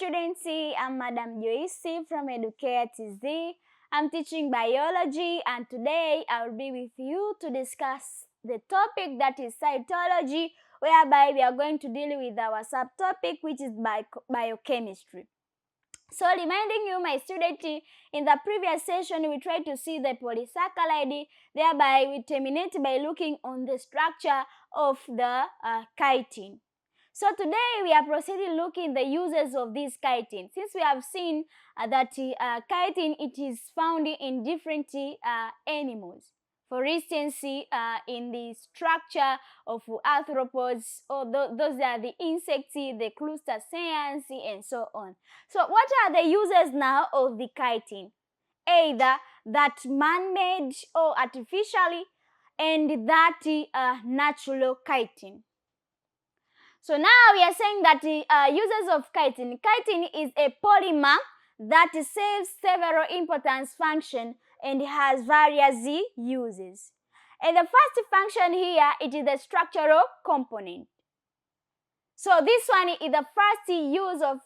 students, I'm Madam Joyce from Educare TZ. I'm teaching biology, and today I'll be with you to discuss the topic that is cytology, whereby we are going to deal with our subtopic, which is biochemistry. So reminding you, my student, in the previous session we tried to see the polysaccharide, thereby we terminate by looking on the structure of the chitin. So today we are proceeding looking the uses of this chitin. Since we have seen that chitin, it is found in different animals. For instance, in the structure of arthropods, or those are the insects, the crustaceans, and so on. So what are the uses now of the chitin? Either that man-made or artificially, and that natural chitin. So now we are saying that uses of chitin. Chitin is a polymer that serves several important functions and has various uses. And the first function here, it is the structural component. So this one is the first use of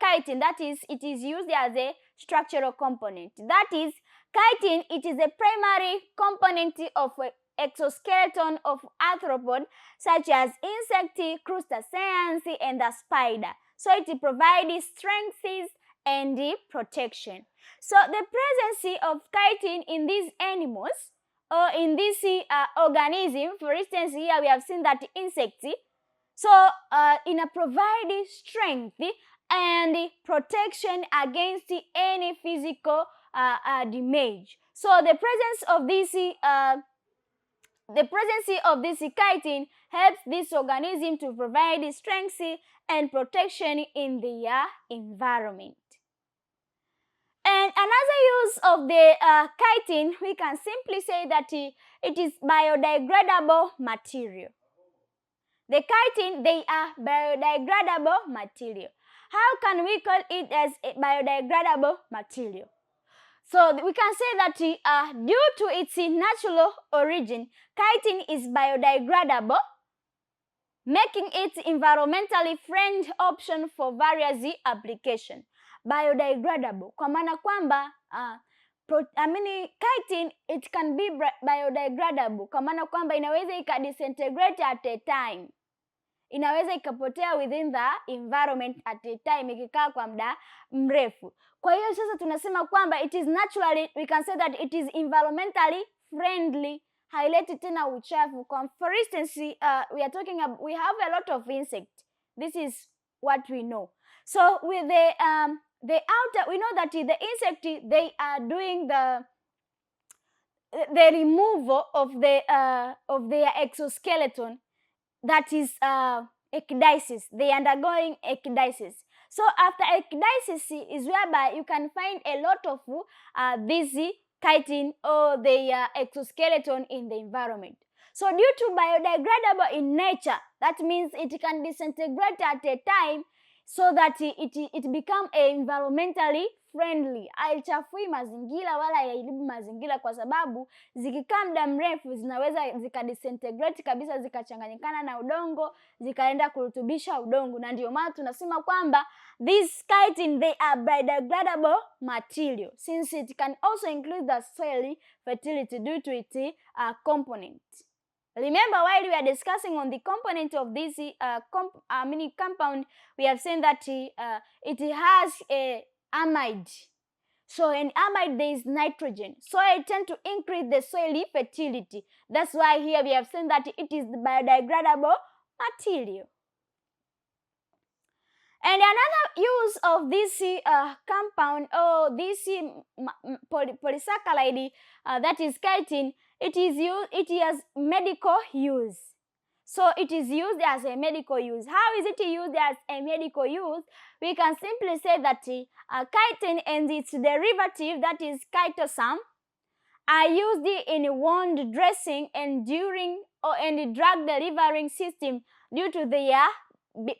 chitin, that is, it is used as a structural component. That is, chitin, it is a primary component of exoskeleton of arthropod such as insect, crustaceans, and the spider. So it provides strength and protection. So the presence of chitin in these animals or in this organism, for instance, here we have seen that insect, so provide strength and chitin against any physical damage. So the presence of this chitin helps this organism to provide strength and protection in the environment. And another use of the chitin, we can simply say that it is biodegradable material. The chitin, they are biodegradable material. How can we call it as a biodegradable material? So we can say that due to its natural origin, chitin is biodegradable, making it environmentally friendly option for various applications. Biodegradable, kwa maana kwamba chitin, it can be biodegradable, kwa maana kwamba inaweza ikadisintegrate at a time. Inaweza ikapotea within the environment at a time, ikikaa kwa muda mrefu. Kwa hiyo sasa tunasema kwamba it is naturally, we can say that it is environmentally friendly, haileti tena uchafu. For instance, we have a lot of insects. This is what we know. So with the outer, we know that the insect, they are doing the removal of their exoskeleton, that is ecdysis. They are undergoing ecdysis. So after ecdysis is whereby you can find a lot of these chitin or the exoskeleton in the environment. So due to biodegradable in nature, that means it can disintegrate at a time, so that it become environmentally friendly. Haichafui mazingira wala haiharibu mazingira, kwa sababu zikikaa muda mrefu zinaweza zikadisintegrate kabisa, zikachanganyikana na udongo, zikaenda kurutubisha udongo. Na ndio maana tunasema kwamba these chitin, they are biodegradable material, since it can also include the soil fertility due to its component. Remember, while we are discussing on the component of this compound, we have seen that it has a amide. So in amide there is nitrogen, so it tends to increase the soil fertility. That's why here we have seen that it is the biodegradable material. And another use of this compound, or this polysaccharide, that is chitin, it has medical use. So it is used as a medical use. How is it used as a medical use? We can simply say that chitin and its derivative, that is chitosan, are used in wound dressing and during and drug delivering system due to their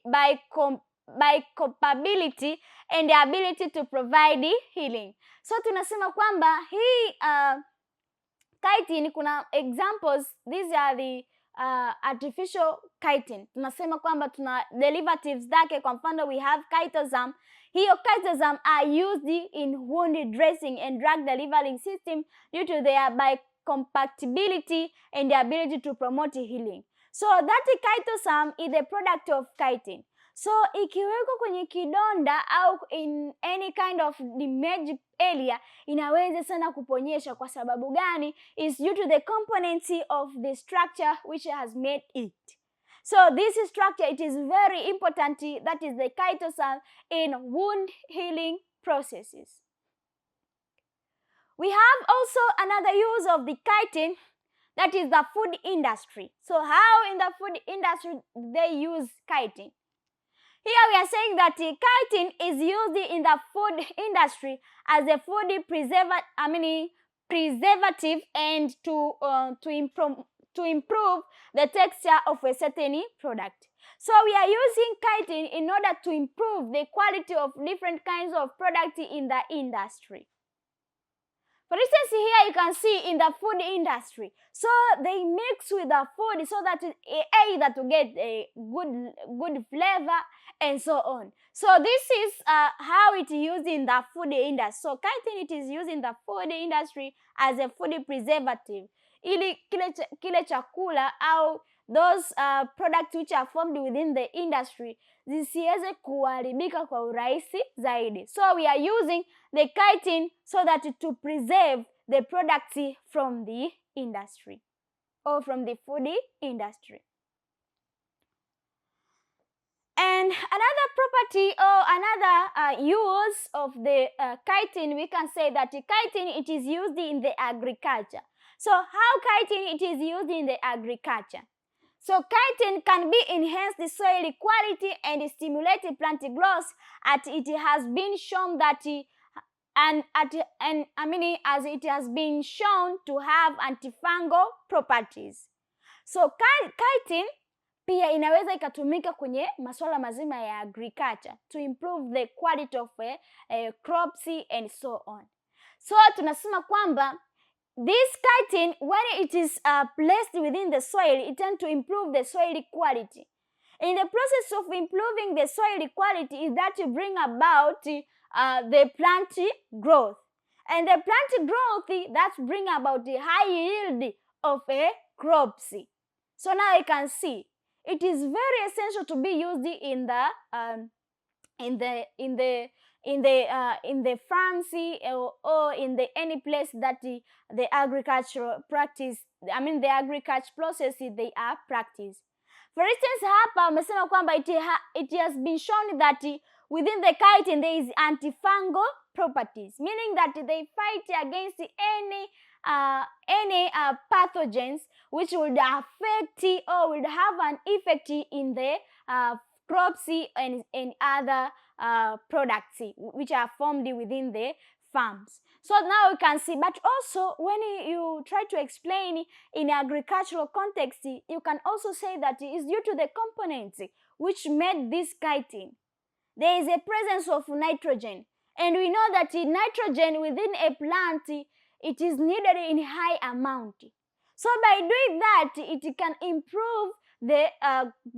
biocompatibility and the ability to provide healing. So tunasema kwamba hii chitin, kuna examples, these are the artificial chitin. Tunasema kwamba tuna derivatives zake. Kwa mfano we have chitosan. Hiyo chitosan are used in wound dressing and drug delivery system due to their biocompatibility and the ability to promote healing. So that chitosan is the product of chitin. So ikiwekwa kwenye kidonda au in any kind of damaged area, inaweza sana kuponyesha. Kwa sababu gani? Is due to the components of the structure which has made it. So this structure, it is very important, that is the chitosan in wound healing processes. We have also another use of the chitin, that is the food industry. So how in the food industry they use chitin? Here we are saying that chitin is used in the food industry as a food preservative and to improve the texture of a certain product. So we are using chitin in order to improve the quality of different kinds of products in the industry. For instance, here you can see in the food industry, so they mix with the food so that either to get a good flavor and so on. So this is how it is used in the food industry. So chitin, it is used in the food industry as a food preservative, ili kile chakula au those products which are formed within the industry zisiweze kuharibika kwa urahisi zaidi. So we are using the chitin so that to preserve the products from the industry or from the food industry. And another property or another use of the chitin, we can say that chitin, it is used in the agriculture. So how chitin it is used in the agriculture? So chitin can be enhance the soil quality and stimulate plant growth, as it has been shown that as it has been shown to have antifungal properties. So chitin pia inaweza ikatumika kwenye masuala mazima ya agriculture to improve the quality of crops and so on. So tunasema kwamba this chitin, when it is placed within the soil, it tends to improve the soil quality. In the process of improving the soil quality is that to bring about the plant growth. And the plant growth, that's bring about the high yield of a crops. So now you can see it is very essential to be used in the farms or in the any place that the agricultural practice, the agriculture process they are practiced. For instance, hapa wamesema kwamba it has been shown that within the chitin there is antifungal properties, meaning that they fight against any pathogens which would affect or would have an effect in the crops and other products which are formed within the farms. So now you can see, but also when you try to explain in agricultural context, you can also say that it is due to the components which made this chitin. There is a presence of nitrogen, and we know that nitrogen within a plant, it is needed in high amount. So by doing that, it can improve the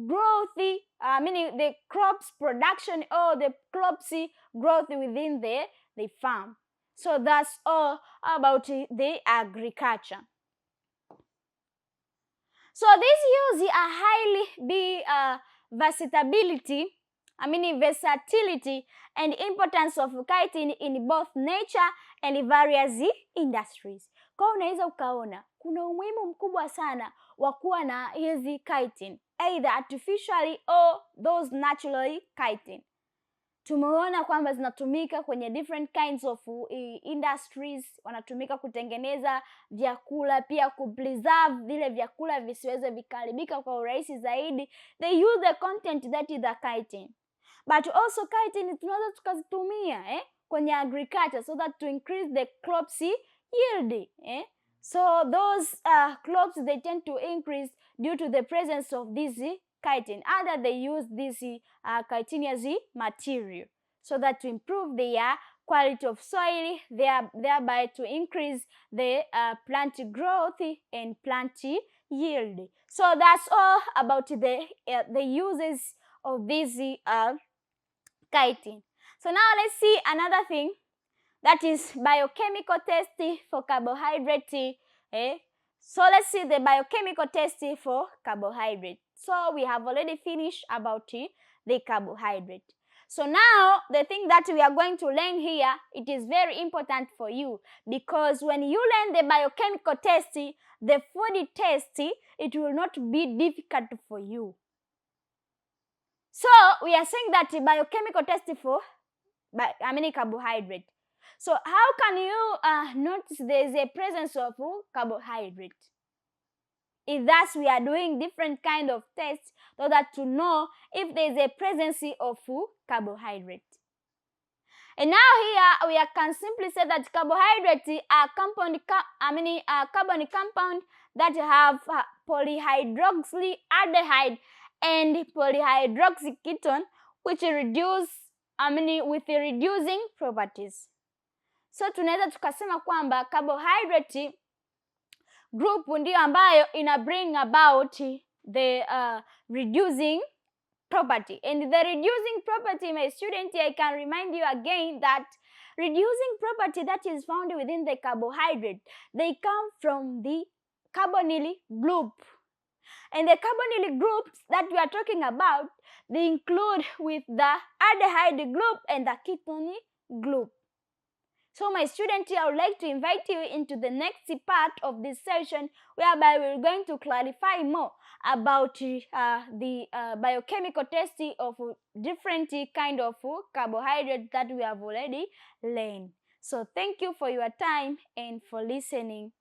growth, the crops production or the crops growth within the farm. So that's all about the agriculture. So this use a highly versatility and importance of chitin in both nature and various industries. Kwa unaweza ukaona kuna umuhimu mkubwa sana wa kuwa na hizi chitin, either artificially or those naturally chitin. Tumeona kwamba zinatumika kwenye different kinds of industries, wanatumika kutengeneza vyakula, pia kupreserve vile vyakula visiweze vikaribika kwa urahisi zaidi. They use the content that is the chitin. But also chitin tunaweza tukazitumia kwenye agriculture so that to increase the crops yield. So those crops, they tend to increase due to the presence of this chitin. Either they use this chitinous material so that to improve their quality of soil, thereby to increase the plant growth and plant yield. So that's all about the uses of this chitin. So now let's see another thing, that is biochemical test for carbohydrate. So let's see the biochemical test for carbohydrate. So we have already finished about the carbohydrate. So now the thing that we are going to learn here, it is very important for you, because when you learn the biochemical test, the food test, it will not be difficult for you. So we are saying that the biochemical test for carbohydrate. So how can you notice there is a presence of carbohydrate? Thus we are doing different kind of tests so that to know if there is a presence of carbohydrate. And now here we can simply say that carbohydrates are carbonic compound that have polyhydroxyaldehyde and polyhydroxyketone, which reduce with reducing properties. So tunaweza tukasema kwamba carbohydrate group ndio ambayo ina bring about the reducing property. And the reducing property, my student, I can remind you again that reducing property that is found within the carbohydrate, they come from the carbonyl group. And the carbonyl groups that we are talking about, they include with the aldehyde group and the ketone group. So my student, I would like to invite you into the next part of this session, whereby we're going to clarify more about the biochemical testing of different kind of carbohydrates that we have already learned. So thank you for your time and for listening.